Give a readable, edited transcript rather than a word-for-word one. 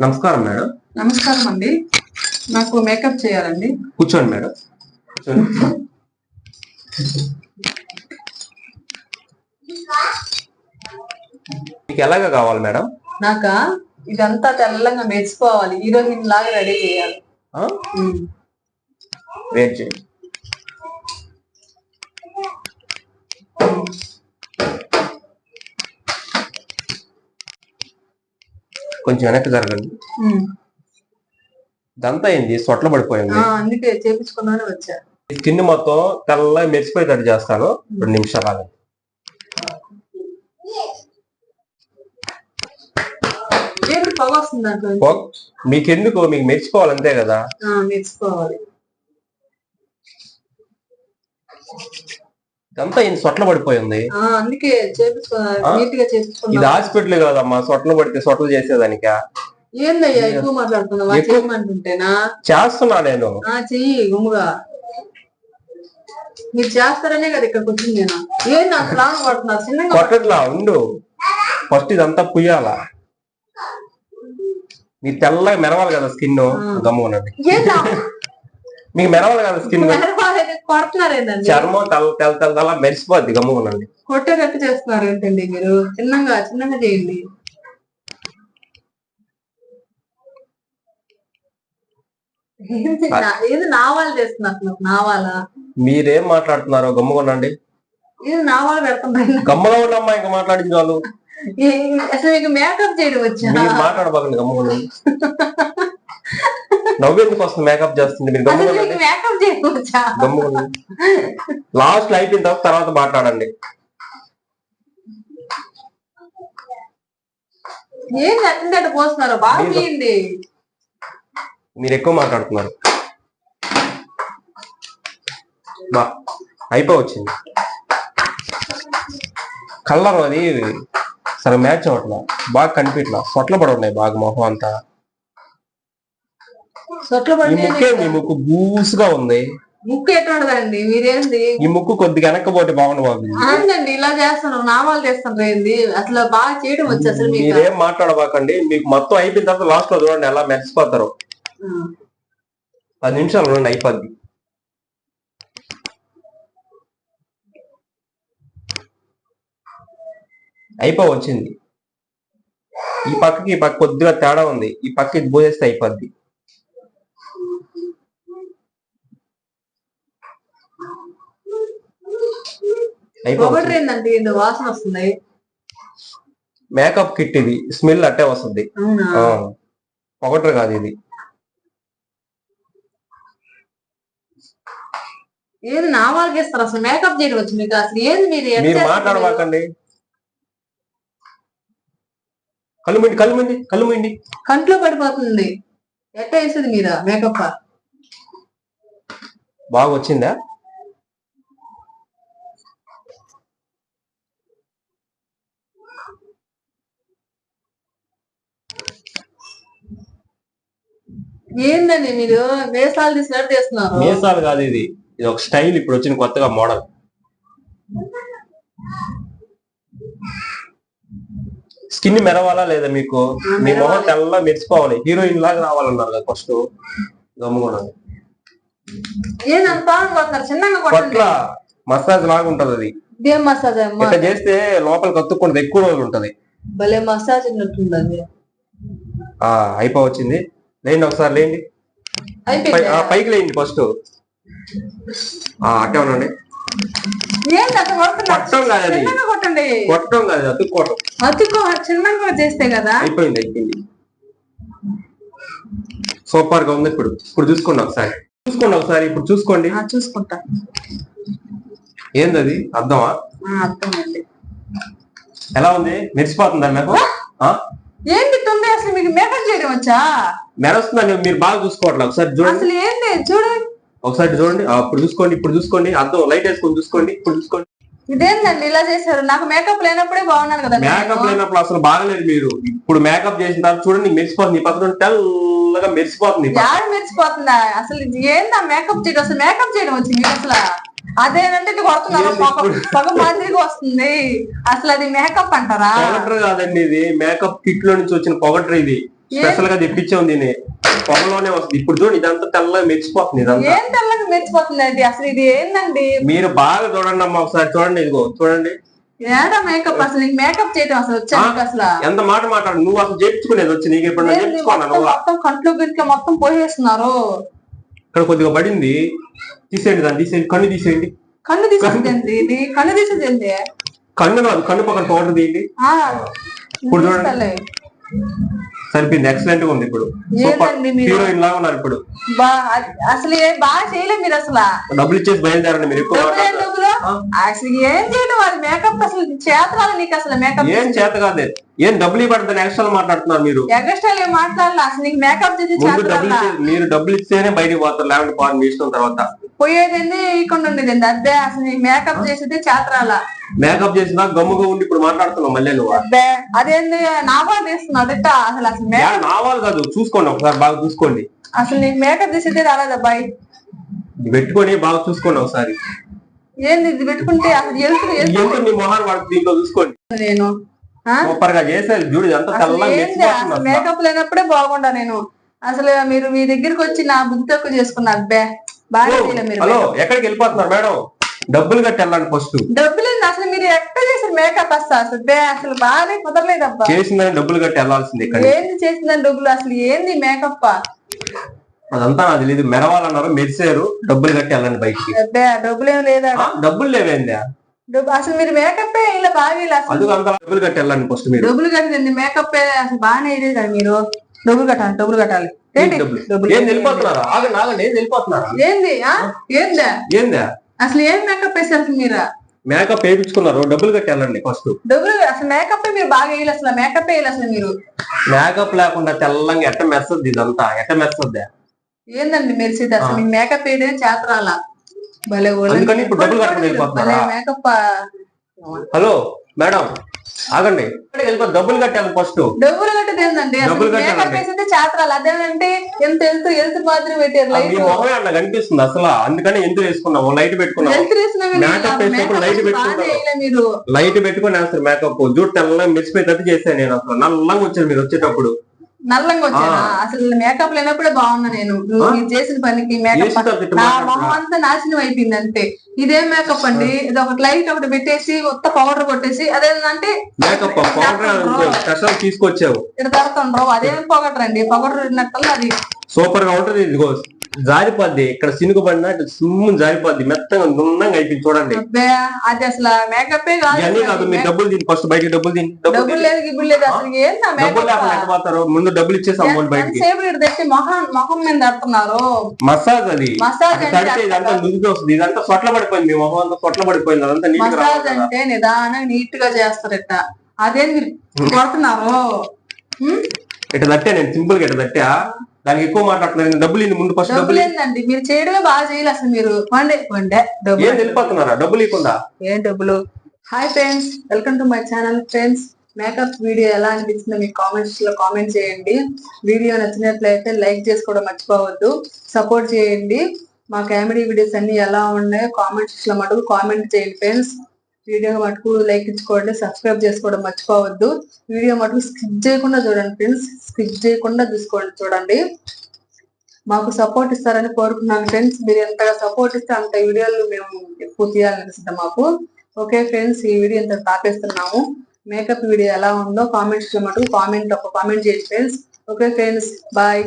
నమస్కారం మేడం. నమస్కారం అండి. నాకు మేకప్ చేయాలండి. కూర్చోండి మేడం. కూర్చోండి. మీకు ఎలాగా కావాలి మేడం? నాకా ఇదంతా తెల్లంగా మెరిసిపోవాలి, హీరోయిన్ లాగా రెడీ చేయాలి. వెయిట్ చేయండి. కొంచెం వెనక్కి జరగండి. ఇదంతా ఏంది సొట్ల పడిపోయింది, అందుకే చేపించుకున్నాను వచ్చా. స్కిన్ మొత్తం తెల్ల మెరిసిపోయేటట్టు చేస్తాను. 2 నిమిషాలు ఆగండి. పొగ వస్తుంది దాంట్లో. మీకెందుకు? మీకు మెరిసిపోవాలి అంతే కదా. మెరిసిపోవాలి. ఇదంతా ఏంది సొట్ల పడిపోయింది, అందుకే చేపించుకున్నాను. ఇది హాస్పిటల్ కాదమ్మా సొట్ల పడితే సొట్లు చేసేదానికా? ఏందయ్యా ఎక్కువ మాట్లాడుతున్నా? చేస్తున్నా నేను. చెయ్యి గుమ్ముగా. మీరు చేస్తారనే కదా ఇక్కడికి వచ్చింది నేను. ఏం నాకు లాంగ్ పడుతున్నారు చిన్నగా కొట్టట్లా ఉండు. ఫస్ట్ ఇదంతా పుయ్యాలా, మీరు తెల్లగా మెరవాలి కదా స్కిన్. గమ్మునండి, మీకు మెరవాలి కదా స్కిన్. చర్మం తెల్ల తెల్ల మెరిసిపోద్ది. గమ్మునండి. కొట్టేటట్టు చేస్తున్నారు ఏంటండి మీరు? చిన్నగా చిన్నగా చేయండి. ఏది నావాలు చేస్తున్నారు? నావాలా? మీరేం మాట్లాడుతున్నారో గమ్ముకోనండి. ఇది నావాలు పెడుతున్నారు. గమ్ముగా ఉండమ్మా, ఇంకా మాట్లాడింది వాళ్ళు. అసలు మీకు మేకప్ చేయడం వచ్చా? మాట్లాడబాకండి, గమ్ముకోనండి. నవ్వెందుకు వస్తుంది? మేకప్ చేస్తుంది మీరు. మేకప్ చేయడం వచ్చా? గమ్ముకోనండి. లాస్ట్ అయిపోయిన తర్వాత మాట్లాడండి. ఏంటి అట్లా పోస్తున్నారు? బాగా తీయండి. మీరు ఎక్కువ మాట్లాడుతున్నారు. బా అయిపోవచ్చింది. కలర్ అది సరే మ్యాచ్ అవ్వట్లా, బాగా కనిపించట్లా, సొట్ల పడి ఉన్నాయి బాగా మొహం అంతా. మీ ముక్కు బూసుగా ఉంది. ముక్కు ఎటువంటిదండి మీరేంది? ఈ ముక్కు కొద్దిగా వెనక్కపోతే బాగుండు బాగుంది. అవునండి, ఇలా చేస్తాను, నామాలు చేస్తాను ఏంది? అసలు బాగా చేయడం వచ్చి అసలు మీరేం మాట్లాడబాకండి. మీకు మొత్తం అయిపోయిన తర్వాత లాస్ట్ లో చూడండి ఎలా మెరిసిపోతారు. 10 నిమిషాలు ఉండండి, అయిపోద్ది. అయిపోవచ్చింది. ఈ పక్కకి ఈ పక్క కొద్దిగా తేడా ఉంది, ఈ పక్క ఇది పోసేస్తే అయిపోద్ది. వాసన వస్తుంది. మేకప్ కిట్ ఇది, స్మెల్ అట్టే వస్తుంది. పొగట్రు కాదు ఇది. ఏది నామాలు చేస్తారు? అసలు మేకప్ చేయడం వచ్చి మీకు? అసలు ఏది మీరు మాట్లాడబాకండి. కళ్ళు మూయండి. కంట్లో పడిపోతుంది. ఎట్ట వేసేది మీరా మేకప్? బాగా వచ్చిందా? ఏందండి మీరు వేసాలు తీసినట్టు చేస్తున్నారు? వేసాలు కాదు, ఇది ఒక స్టైల్ ఇప్పుడు వచ్చిన కొత్తగా మోడల్. స్కిన్ మెరవాలా లేదా మీకు? మీ మొహం తెల్ల మెరిసిపోవాలి, హీరోయిన్ లాగా రావాలన్నారు కదా ఫస్ట్. గమ్ముకోండి. కొట్ల మసాజ్ లాగా ఉంటది అది. మసాజ్ ఇట్లా చేస్తే లోపల కత్తుకుంటది, ఎక్కువ రోజులు ఉంటది. భలే మసాజ్ ఉన్నట్టుంది. అయిపోవచ్చింది. లేండి ఒకసారి లేండి, పైకి లేండి ఫస్ట్. అట్టే ఉండండి. కొట్టం కాదు, అతుక్కోవటం. చిన్నగా చేస్తే కదా. అయిపోయింది. సూపర్ గా ఉంది. ఇప్పుడు చూసుకోండి ఒకసారి. ఇప్పుడు చూసుకోండి. చూసుకుంటా. ఏంది అర్థమా? అర్థం అండి. ఎలా ఉంది? మెరిసిపోతుందా మీకు? ఏంటి తొందర? అసలు మీకు మేకప్ చేయడం వచ్చా? మెరుస్తుందండి, మీరు బాగా చూసుకోవట్లేదు. ఒకసారి చూడండి. అసలు ఏంటి చూడండి, ఒకసారి చూడండి. ఇప్పుడు చూసుకోండి. అర్థం లైట్ వేసుకొని చూసుకోండి. ఇప్పుడు చూసుకోండి. ఇదేంటండి ఇలా చేశారు? నాకు మేకప్ లేనప్పుడే బాగున్నాను కదా. మేకప్ లేనప్పుడు అసలు బాగలేదు మీరు. ఇప్పుడు మేకప్ చేసిన తర్వాత చూడండి మెరిసిపోతుంది. పక్కన తెల్లగా మెరిసిపోతుంది. మెరిసిపోతుందా? అసలు ఏందా మేకప్ చేయడం? అసలు మేకప్ చేయడం వచ్చింది అసలు? అదేనంటే కొడుతున్నారు, పొగ మాదిరిగా వస్తుంది. అసలు అది మేకప్ అంటారా? పొగట్రు కాదండి, ఇది మేకప్ కిట్ లో నుంచి వచ్చిన పొగట్రు ఇది. స్పెషల్ గా తెప్పించాం దీన్ని పొగలోనే వస్తుంది. ఇప్పుడు చూడండి ఇదంతా తెల్లగా మెరిచిపోతుంది. ఇదంతా ఏం తెల్లగా మెరిచిపోతుంది అండి? అసలు ఇది ఏందండి? మీరు బాగా చూడండి అమ్మా, ఒకసారి చూడండి. ఇదిగో చూడండి. ఏడా మేకప్? అసలు నీకు మేకప్ చేయడం అసలు వచ్చా? అసలు ఎంత మాట మాట్లాడు. నువ్వు అసలు చేయించుకునేది వచ్చి నీకు ఇప్పుడు మొత్తం కంట్లో గిట్లో మొత్తం పోసేస్తున్నారు. ఇక్కడ కొద్దిగా పడింది, తీసేయండి దాన్ని, తీసేయండి. కన్ను తీసేయండి. కన్ను తీసేది ఇది? కన్ను తీసేది కన్ను కాదు, కన్ను పక్కన పౌడర్ తీయండి. ఇప్పుడు చూడండి సరిపోయింది. ఎక్సలెంట్ గా ఉంది. ఇప్పుడు హీరోయిన్ లాగా ఉన్నారు. ఇప్పుడు అసలు బాగా చేయలేదు మీరు. అసలు డబ్బులు ఇచ్చేసి బయలుదేరండి మీరు. ఎక్కువ అసలు ఏం చేయడం అది మేకప్? అసలు చేతరాలి నీకు అసలు మేకప్? ఏం చేత కాదు. ఏం డబ్బులు ఇవ్వబడుతుంది ఎక్స్ట్రా మాట్లాడుతున్నారు మీరు. ఎక్స్ట్రా ఏం మాట్లాడాలి? అసలు నీకు మేకప్ చేసి మీరు డబ్బులు ఇస్తేనే బయటకు పోతారు, లేకపోతే పోవాలి మీ ఇష్టం. తర్వాత పోయేదండి ఇక్కడ ఉండేదండి. అదే అసలు నీకు మేకప్ చేసేది చేతరాల. మేకప్ చేసినా గమ్ముగా ఉండి ఇప్పుడు మాట్లాడుతున్నావు మళ్ళీ నువ్వు. అబ్బే అదేంది నావాలు తీస్తున్నావు అసలు? అసలు నావాలు కాదు, చూసుకోండి ఒకసారి, బాగా చూసుకోండి. అసలు నీకు మేకప్ చేసేది రాలేదబ్బాయి. పెట్టుకొని బాగా చూసుకోండి ఒకసారి. ఏంది ఇది పెట్టుకుంటే? అసలు ఎంత మీ మొహాన్ని పడుతుంది దీంట్లో చూసుకోండి. నేను సూపర్ గా చేసేది చూడు. ఎంత తెల్లగా మేకప్ లేనప్పుడే బాగుండా నేను. అసలు మీరు మీ దగ్గరికి వచ్చి నా బుద్ధి తక్కువ చేసుకున్నారు. అబ్బే బాగా మీరు. హలో, ఎక్కడికి వెళ్ళిపోతున్నారు మేడం? డబ్బులు కట్టి వెళ్ళండి ఫస్ట్. డబ్బులు అసలు మీరు ఎక్కడ చేసారు మేకప్? అసలు బాగానే కుదరలేదు అబ్బా. చేసిందని డబ్బులు కట్టి వెళ్ళాల్సింది. ఏంది చేసిందని డబ్బులు? అసలు ఏంది మేకప్? అదంతా నాకు తెలియదు. మెరవాలన్నారు, మెరిసారు. డబ్బులు కట్టి వెళ్ళండి బయటికి. అబ్బే డబ్బులు ఏం లేదా? డబ్బులు లేవేందా? అసలు మీరు మేకప్ ఇలా బాగా డబ్బులు కట్టి వెళ్ళండి ఫస్ట్. మీరు డబ్బులు కట్టింది మేకప్ అసలు బాగానే ఇది కదా. మీరు డబ్బులు కట్టాలి, డబ్బులు కట్టాలి. ఏం వెళ్ళిపోతున్నారా? ఆగండి ఆగండి, ఏం వెళ్ళిపోతున్నారా? ఏంది ఏందా? అసలు ఏం మేకప్ వేసారు మీరు? మేకప్ వేయించుకున్నారు, డబ్బులు కట్టి వెళ్ళండి ఫస్ట్. డబ్బులు అసలు మేకప్ మీరు బాగా వేయాలి. అసలు మేకప్ వేయాలి. అసలు మీరు మేకప్ లేకుండా తెల్లంగా ఎట్ట మెస్సద్ది ఇదంతా? ఎట్ట మెస్సద్దా? ఏందండి మెరిసేది? అసలు మీకు మేకప్ వేయడం చేతరాలా? భలే ఇప్పుడు డబ్బులు కట్టుకుని వెళ్ళిపోతున్నారా? మేకప్. హలో మేడం ఆగండి, డబ్బులు కట్టాలి ఫస్ట్. డబ్బులు కట్టేది ఏంటండి? మేకప్ వేసేది చేతరాలు. అదేనంటే ఎంత ఎల్తు మాత్రం పెట్టారు. లైట్ మొహమే అన్న కనిపిస్తుంది అసలు. అందుకని ఎందుకు వేసుకున్నాము? లైట్ పెట్టుకున్నాము. మేకప్ వేసినప్పుడు లైట్ పెట్టుకుంటారు. లైట్ పెట్టుకుని వేస్తారు మేకప్. జూట్ తెల్లంగా మెరిసిపోయేటట్టు చేశాను నేను. అసలు నల్లంగా వచ్చాను మీరు వచ్చేటప్పుడు. నల్లంగా వచ్చానా? అసలు మేకప్ లేనప్పుడే బాగున్నా నేను. నువ్వు చేసిన పనికి మేకప్ నా మొహం అంతా నాశనం అయిపోయింది అంతే. ఇదేం మేకప్ అండి? ఇది ఒకటి లైట్ ఒకటి పెట్టేసి కొత్త పౌడర్ కొట్టేసి అదేంటంటే మేకప్ పౌడర్ తీసుకొచ్చావు ఇక్కడ తడుతుండ్రు. అదేం పౌడర్ అండి? పౌడర్ ఉన్నట్టు అది సూపర్ గా ఉంటది. ఇదిగో జారిపోద్ది, ఇక్కడ సినుగు పడినా సుమ్ము జారిపోద్ది, మెత్తగా నున్నంగా అయిపోయింది చూడండి. అది అసలు మేకప్ కాదు. మీరు డబ్బులు దీని ఫస్ట్ బయటకి డబ్బులు దీని. డబ్బులు లేదు గిబ్బులు లేదు. అసలు ఏంటో ముందు డబ్బులు ఇచ్చేసి అమౌంట్ బయటకి తెచ్చి మొహం మీద తడుతున్నారు. మసాజ్ అది తడితే ఇదంతా నుదికి వస్తుంది. ఇదంతా సొట్ల పడిపోయింది. మీ మొహం అంతా సొట్ల పడిపోయింది. అదంతా మసాజ్ అంటే నిదానంగా నీట్ గా చేస్తారు. ఇట్ట అదేం మీరు కొడుతున్నారు? ఇట్లా తట్టా నేను సింపుల్ గా ఇట్లా తట్టా. దానికి ఎక్కువ మాట్లాడుతున్నారు. డబ్బులు ముందు ఫస్ట్ డబ్బులు ఏంటండి? మీరు చేయడమే బాగా చేయాలి. అసలు మీరు ఏం వెళ్ళిపోతున్నారా డబ్బులు ఇవ్వకుండా? ఏం డబ్బులు? Hi friends, welcome to my channel. Friends, makeup video ఎలా అనిపించిందో మీకు కామెంట్స్ లో కామెంట్ చేయండి. వీడియో నచ్చినట్లయితే లైక్ చేసుకోవడం మర్చిపోవద్దు. సపోర్ట్ చేయండి. మా కామెడీ వీడియోస్ అన్ని ఎలా ఉన్నాయో కామెంట్స్ లో మటుకు కామెంట్ చేయండి ఫ్రెండ్స్. వీడియో మటుకు లైక్ ఇచ్చుకోండి, సబ్స్క్రైబ్ చేసుకోవడం మర్చిపోవద్దు. వీడియో మటుకు స్కిప్ చేయకుండా చూడండి ఫ్రెండ్స్. స్కిప్ చేయకుండా చూడండి. మాకు సపోర్ట్ ఇస్తారని కోరుకున్నాను ఫ్రెండ్స్. మీరు ఎంతగా సపోర్ట్ ఇస్తే అంత వీడియోలు మేము ఎక్కువ తీయాలనిపిస్తుంది మాకు. ఓకే ఫ్రెండ్స్, ఈ వీడియో ఎంత ఆపేస్తున్నాము. మేకప్ వీడియో ఎలా ఉందో కామెంట్స్ లో మటుకు కామెంట్ చేయండి ఫ్రెండ్స్. Okay friends, bye.